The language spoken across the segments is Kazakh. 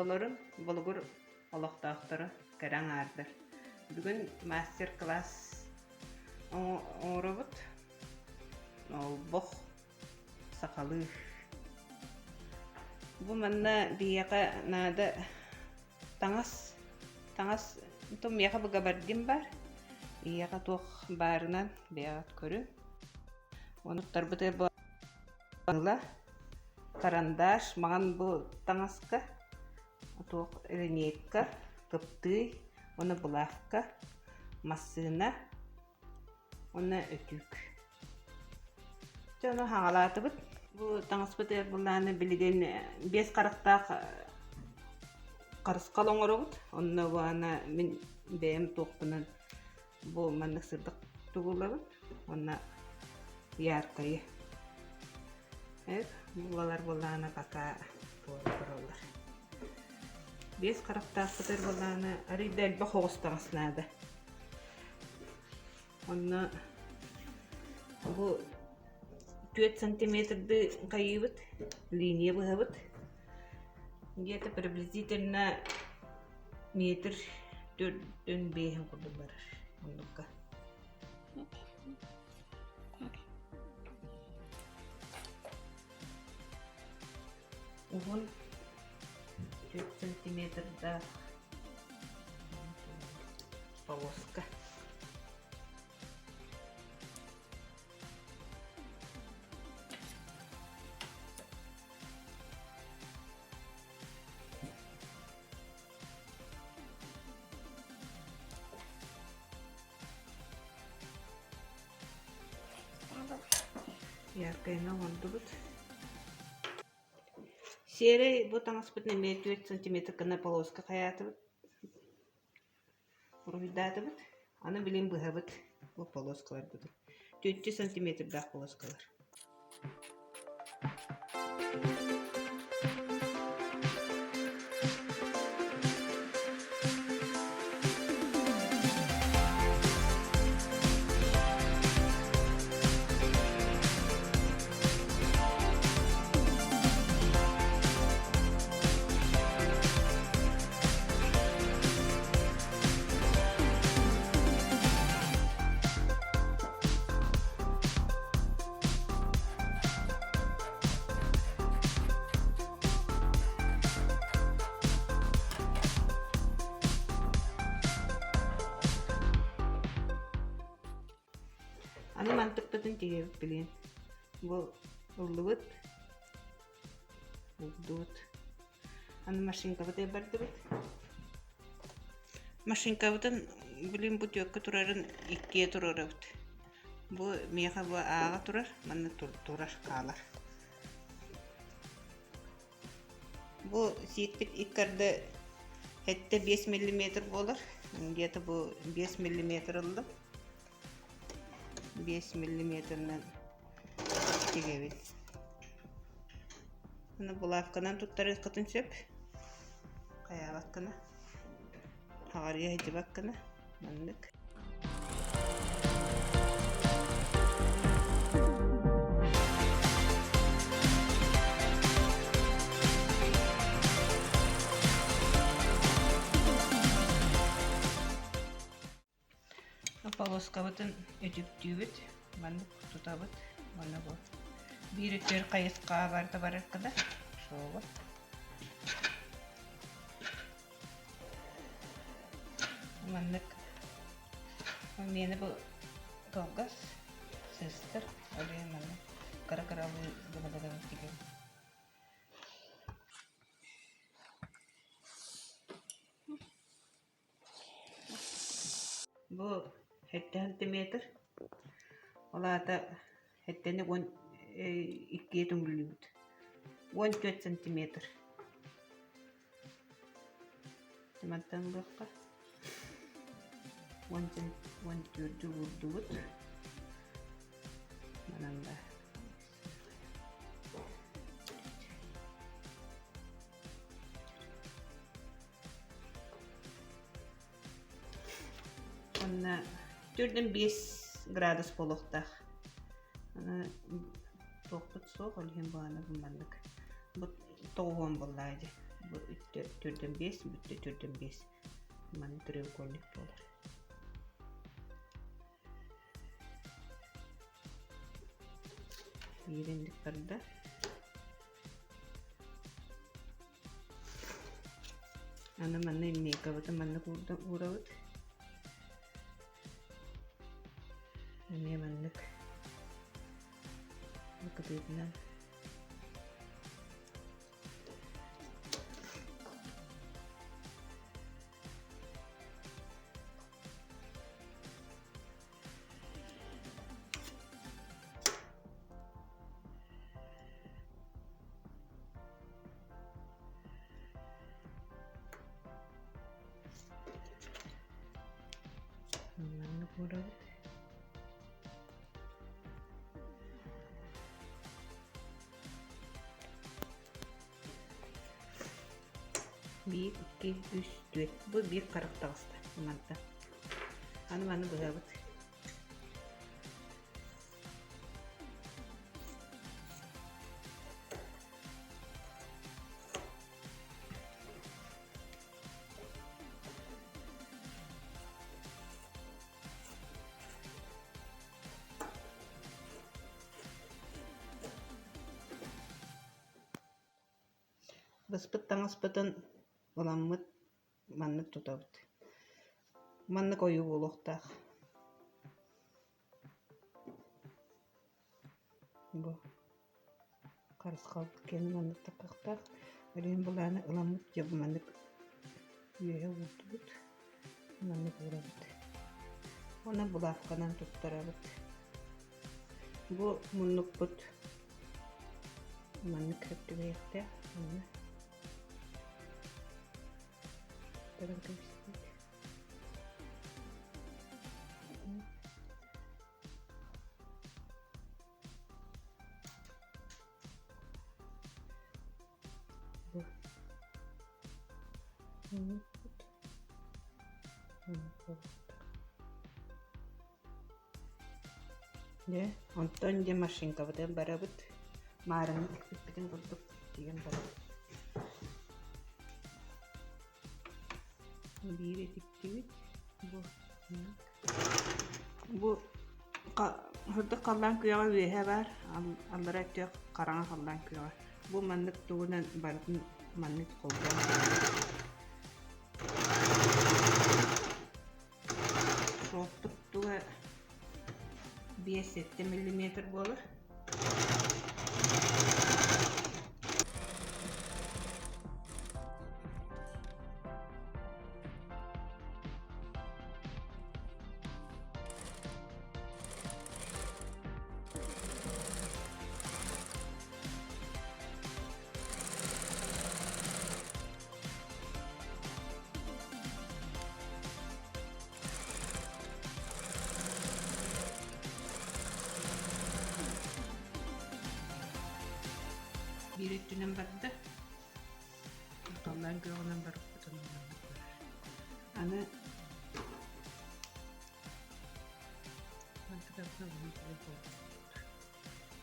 Олорун болгур олоқтақтары кәрәң ардыр. Бүгін мастер класс оңырыбыт, бұқ сақалы. Бұл манна бияқа нады таңас том яқа бұға бардым бар. Бияқа тоқ барынан бияғат көрі. Оны тарбыты бағыла. Карандаш, маған бұл таңасқа. Тоқ линейка, тыпты, оны булавка, масына, оны өтүк. Оны хаңалаты бұд. Бұл таңас бұд бұлланы білген 5 қарықтақ қарысқал оңыры бұд. Оны бұғана мен бәйім тоқпынан бұл мәнік сырдық тұғылы бұд. Оны яркайы. Бұлалар бұлланы бақа болар. 5 қарақтақ бұтыр бұлланы арыйда әлбі қоғыстағысынады. Оны бұл 4 сантиметрді қайы бұд, линия бұға бұд. Где-то приблизительно метр 4-5 құды барыр. Ондыққа. Уғын 4 сантиметрда полоска. Яркайна онды бұд. Серый вот аңыз бұтын 4 сантиметр кіна полоска қаяты бұд. Ұрвидаты бұд. Аны білен бұға бұд. Бұл полоскалар бұд. 4 сантиметр дақ полоскалар. Аны мантық бұтын тегебіп білген. Бұл ұлды бұд. Аны машинка бұтай барды бұд. Машинка бұтын білген бұд өккі тұрарын 2-е тұрары бұд. Бұл меға бұл аға тұрар, мәнні тұрар қалар. Бұл сиетпет иккарды әтті 5 мм болар. Где-то бұл 5 мм ұлды. 5 миллиметрнен тегебет. Аны булавканан туттары қытын сөп. Қаябаққана. Ағария хетібаққана. Мәндік. Полоска бұтын өтіп-түйбіт, мәнік тұта бұт, мәні бұл. Бір өтер қайысқа барды бар әркіда, шоу бұт. Мәнік, мені бұл колгас, сестер, өлі мәнік, қара-қаралы бұғыдағын тегем. Бұл 7 сантиметр. Олада хеттені 2-е түңгілі бұд. 14 сантиметр. Дематтан бұққа. 14-ді бұлды бұд. Мананда. Онна 4-5 градус болуқтақ. Тоқпыт соқ өлген бағаны бұлмандық. Бұл тоғын болайды. Bu türden 5, bu türden 5. Manı треугольник болар. Yerindік barda. Ana manı ilmeyka bata manı uğravut. Emiye manlık. Bakıdığından. Manlık uğravut. Bir, iki, üç, dört. Bu bir karık tağısta. Manta. Anı buzabıt. Bıspıttan ıspıtın olanmıt manlık tutabıt. Manlık oyu buluqtaq. Bu karıs kaldı kendi manlık takaqtaq. Öleyin bulanı ılamıt ya bu manlık üye vurdubut. Manlık uğrabıt. Ona bulafkadan tuttarabıt. Bu munluk but. Manlık köptü beyekte. Tarang kabistik. Bu. Ya, ondan dia машинка бутан барабыт. Мараны тикпитен курдук деген барабыт. Bir etikti bu hırda kallan kıyağa vehe var allara ettiği karana kallan kıyağa bu manlık doğudan barıtın manlık koldan şortluk doğu 5-7 mm olur. Bir ettiğinden barda kallan kıyağından barıp tutanından ana mantıkasına bunu koyuyor.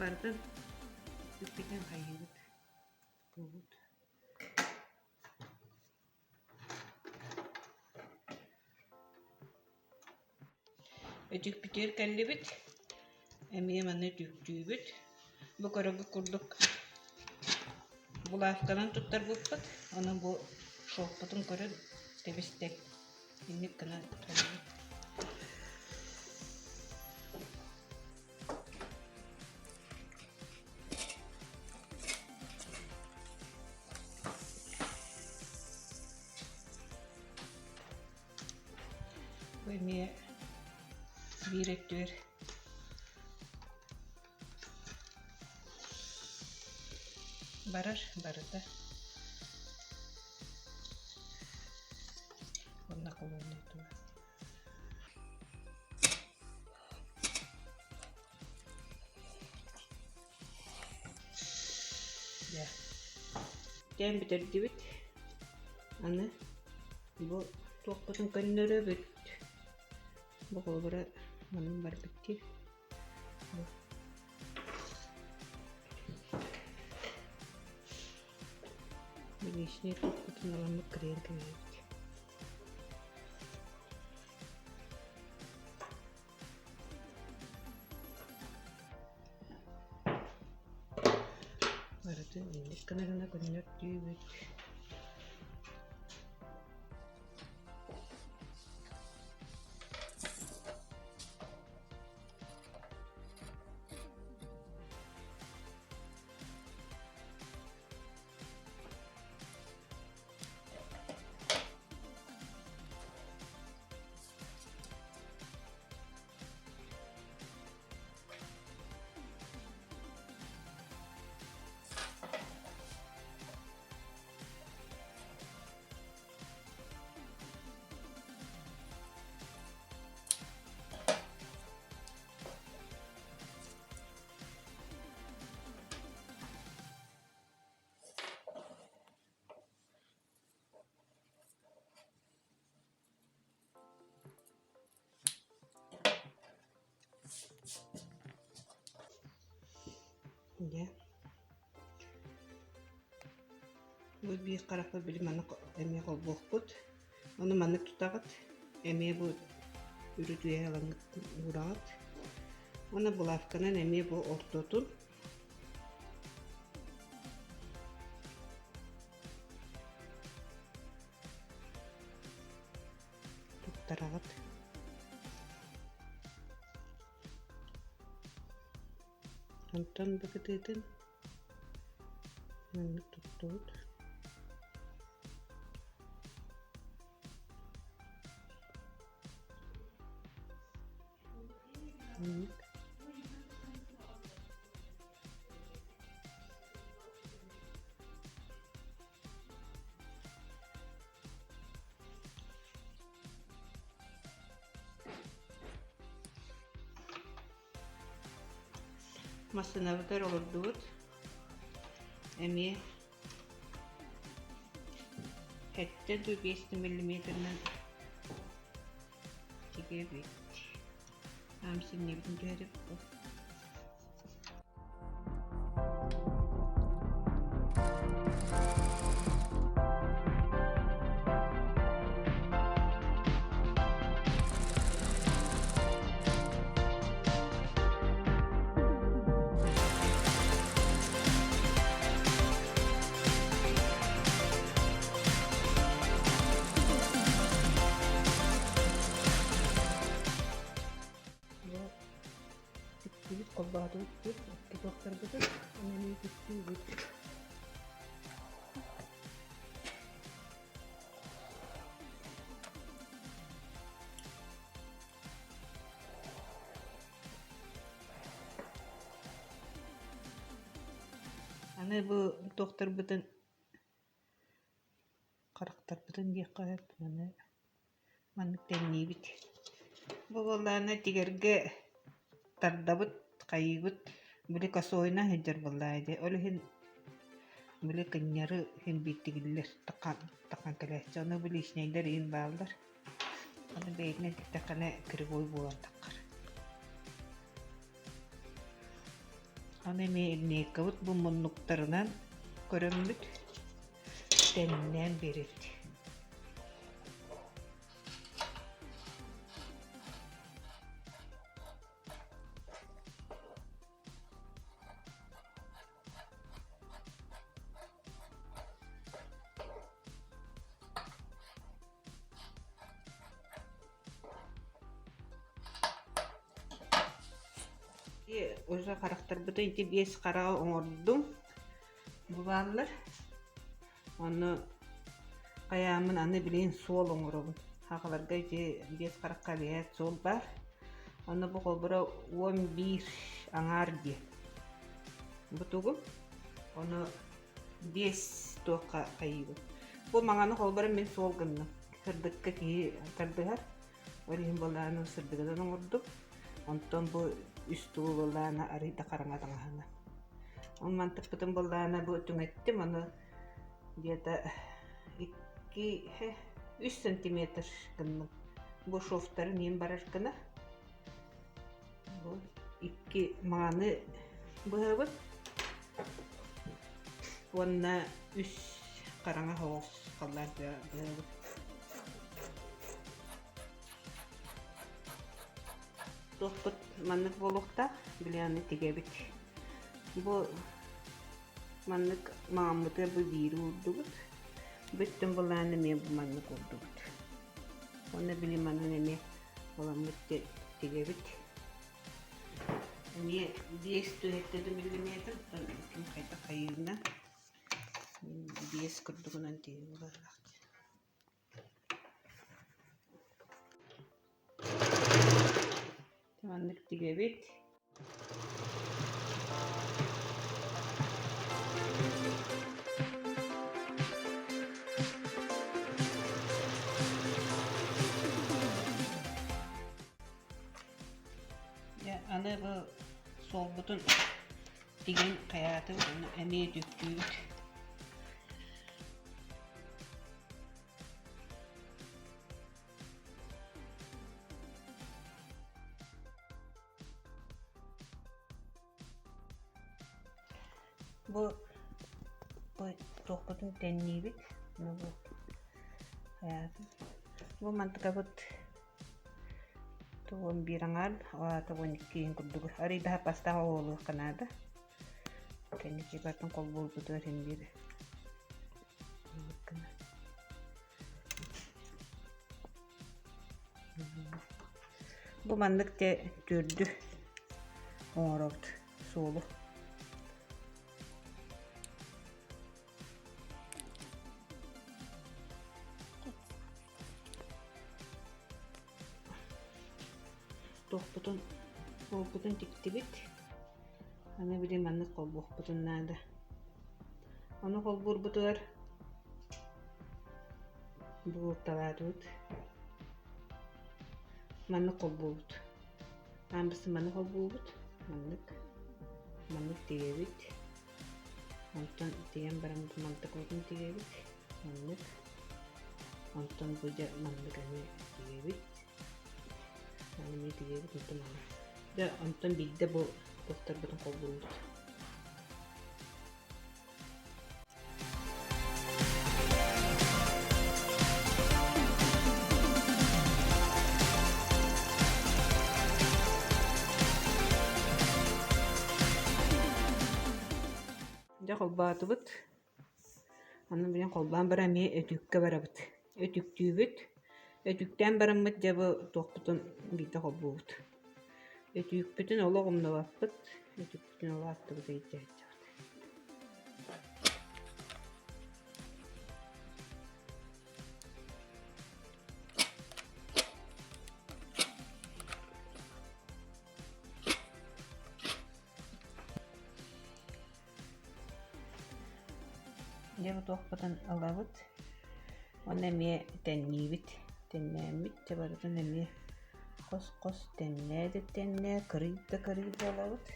Barda tüpten kayıbıt. Kovut. Ötük biter kellibit. Emiye manı tüktüğübüt. Bu karabı kurduk. Bulafkadan tuttar buppat. Onu bu şohputun körü tebistek. İnlik kına tutar. Bu emiye bir ettir. Barada. Onunla kullanıyordum. Ya. Den bitirdi bit. Anne. Bu tokatın kanları bit. Bu kolbara manım var bitti. Bu. Лишний тут наламы крен креет. Баратын инек канагана көннөр түйбүт. Ya. Bu bir qaraqqa bilim anı emeğe kolbokut. Onu manık tutağıt. Emeğe bu ürütüye alanı uğrağıt. Ona bulafkanan emeğe bu ortotun. Tuttarağıt. Ondan bakıtıydın. Manık tuttut. Masınavıdır olurdu. Emi hette de 5 milimetreden tigi bit. Hamsin ne bileyim görüp bu. Biz kolbadı bir doktor dedi. Önemli gitti. Ana bu doktor bütün karakter bütün yakayıp bana manık denneyi bit. Bu vallahi tigerge tardabıt kayıbıt bile kasoyna hıdır vallahi. Öyle bile kanyarı hem bittiğiller takan kalesi. Onu bile işneyler in bağlar. Onu beğenle takana kırgoy bulan takar. Onu eline kavut bu monluklarından körümlük denilen verirdi. Oza karakter bütün iti 5 kara oңордum. Bu bağlar. Onu kayamın anı bileyin sol oңорobun. Haqalarga 5 karakka beyaz sol var. Onu bu kolbura 11 aňar diye. Bu tuğum. Onu 5 toqa kayıbı. Bu maňany kolbura men sol gynnym. Kırdıkka ki tardıgar. Olayın bolany sırdıgadan oňordum. Ondan bu üstü bolana arıda karangadağına. On mantık bütün bolana bu tümettim onu где-то 3 сантиметр gynnym. Bu şoftary nem bararkana. Bu 2 maňany bıhıbıt. Onna 3 караңа хоос халлар быабыт. Тохпут маннык болохта биляны тигебит. Бу маннык маамыты бу биру урдубут. Бүттүн буланы мен бу маннык урдубут. Оны били манны неме боламыт тигебит. Мне 200 миллиметр, ким кайта кайырна. 5 кырдыгынан тигип барак. Маннык тигебит. Ya аны бу сол бутун тиген каяты эме дүктүт. Бу тохпутун теннибит. Бу каяты. Бу мантыка бут туон бирангал ва туон кийин курдугу ари да паста оолу канада кеники бартын кол болду дөрен бир бу мандык те түрдү оңоробут соолу Тохпутун тиктибит. Аны билем аны колбухпутун нада. Аны колбурбутуар. Буурталаадут. Манны колбуут. Амбысы манны колбуут. Маннык тигебит. Онтон тиген барамды мантыкотун тигебит. Маннык. Онтон буja маннык аны тигебит. Аны тигебит онтон аны. Да онтон бидде бу доктор бутун колбуут. Да колбаатыбыт. Аны билен колбаан бара ме өтүккө барабыт. Өтүктүүбүт. Өтүктен барамыт жабы тохпутун бидде колбуут. Өтүкпүтүн ологумна баппыт. Өтүкпүтүн олааттыбыт эйджаачабыт. Жабы тохпутун алабыт. Оны ме теннибит. Теннэмит жабарытын эме кос теннэди теннэ кырыйда алабыт.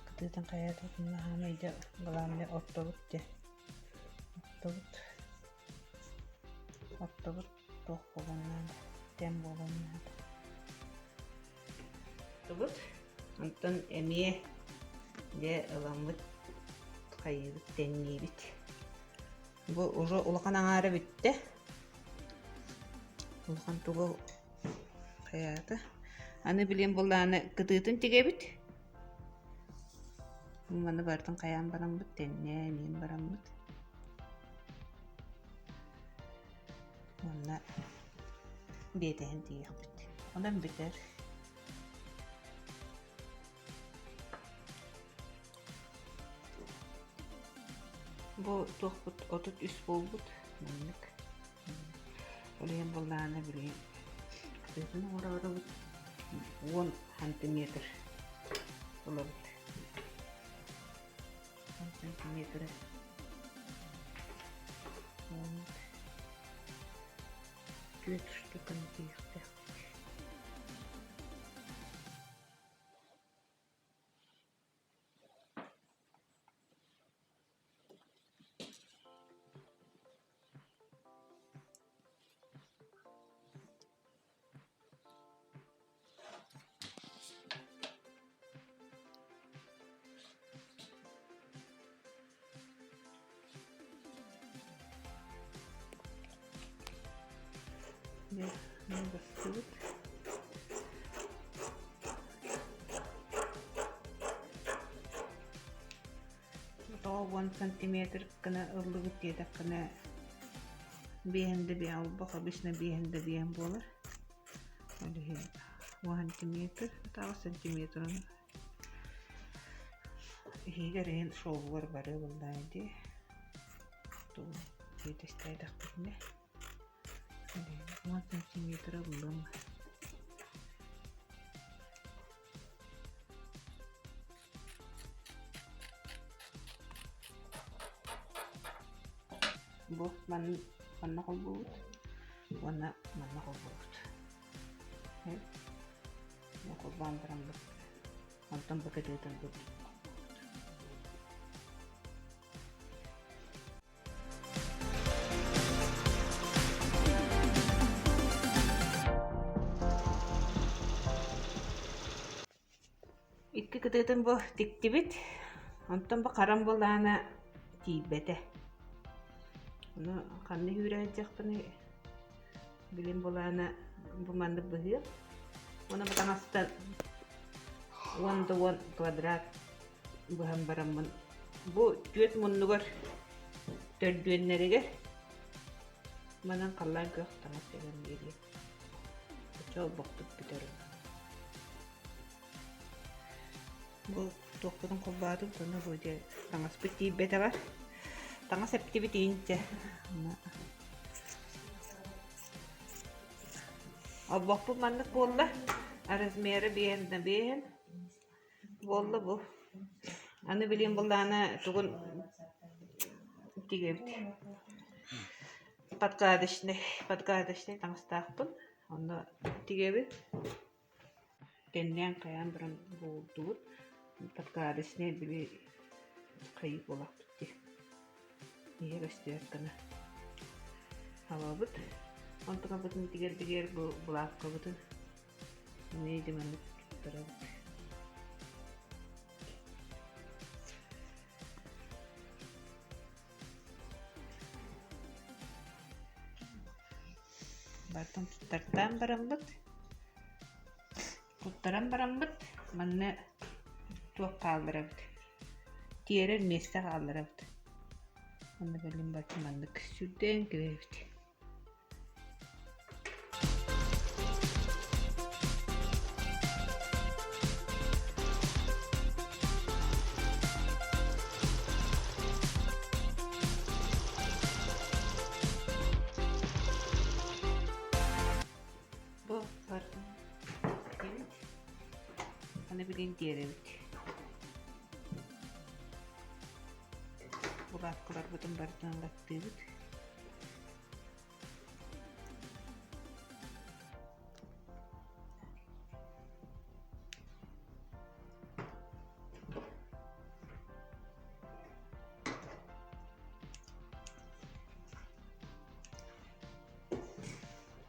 Кытыытын каятын хамайда баламне оттобут же. Оттобут тох болганнан, тем болганнан. Оттобут, онтон эме де ыламбыт кайыбыт теннибит. Бу уже улахан аңары бүтте. Улахан тугу каяты. Аны билен болланы кытыытын тигебит. Маны бартын каян барамбыт, тенне, мен барамбыт. Онна бетен тигебит. Ондан битер. Бу тохпут отут үс болбут. Маннык. Олен болланы билен. Кытыытын орабыт. 10 сантиметр болабыт. 10 сантиметр. Две штуки тихо. Бастыбыт. Тоға 1 сантиметр кына ыллыбыт дейді кына бейінді бейін олбақ обычно бейінді бейін болар. 1 сантиметр, тағы сантиметр оны. Егер ең шолғылар бары болдайды. Бұл жетістайдақ біріне. 1 сантиметр ыллым. Бұл манна қол болады. Оны манна қол болады. Қол бандырам бұл. Антон бұл кәдейтін бұл. Икки кәдейтін бұл тіктебет. Антон бұл қарам болағына тейбеті. Оны қанны үйрәйді жақпыны білім болағына бұманды бұғыр. Оны бұдан аста 1 квадрат бұған барамын. Бұл 4 мұнығыр төрдуенлерігер. Манан қаллан көк таңыз деген берген. Чол бұқтып бітерім. Бұл тоқпыдың қолбадым, көні бұйде таңыз бітейіп беті бар. Таңыз әпті бітейінше. Аббақ бұл маңдық болды. Размері бейінді бейін. Болды бұл. Аны білейін болды аны тұғын тегебді. Подкадышный таңыстақпын. Оны тегебді. Тенден қаян бірін болды. Подкадышный білей қайып олақты. Егер өстеятканы хава бұд. Онтыға бұдын тегер бұлаққа бұдын. Нейді мәнік тұра бұд. Бартын тұттартан барам бұд. Құттаран барам бұд. Мәнні туақ қалдыра бұд. Тиерер месті қалдыра бұд. Оны бәлім бәтім аңдық сүрден кірепті. Бұл бартым кірепті. Оны білін дерепті. Бұлаққылар бұдың бардын лақтығыд.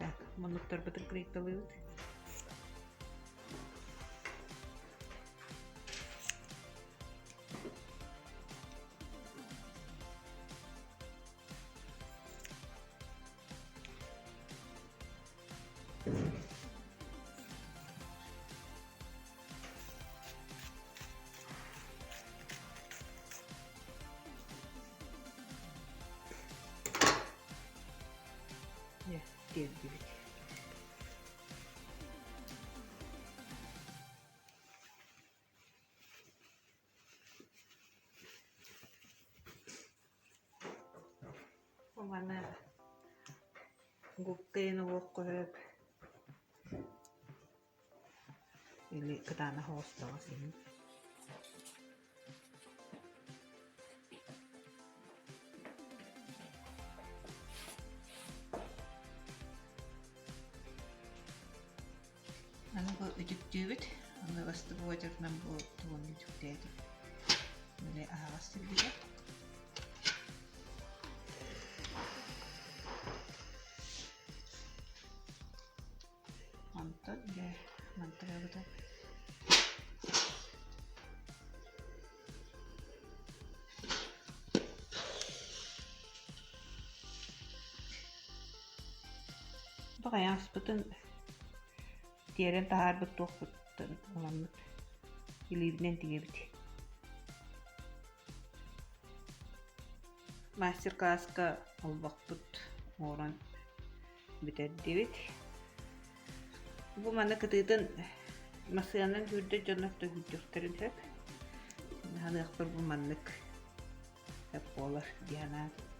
Так, мұнықтар бұдың крейкалығыд. Ya, diğer gibi. O bana gukkeeni koyup ili kıdana hostağı senin. Аны үтүктүүбүт, аны басты боожорунан бу тугун үтүктээди. Меле агасты биге. Антон же мантырабыда. Bagayans butun diğerin tahar bit toqbutun olamıt. İlibinen tigebit. Master класска olbaqput oran biterdibit. Bu mana kıtıydın masyanın hürde canakta hüccükterin hep. Hanıqtır bu manlık hep olar diyanat.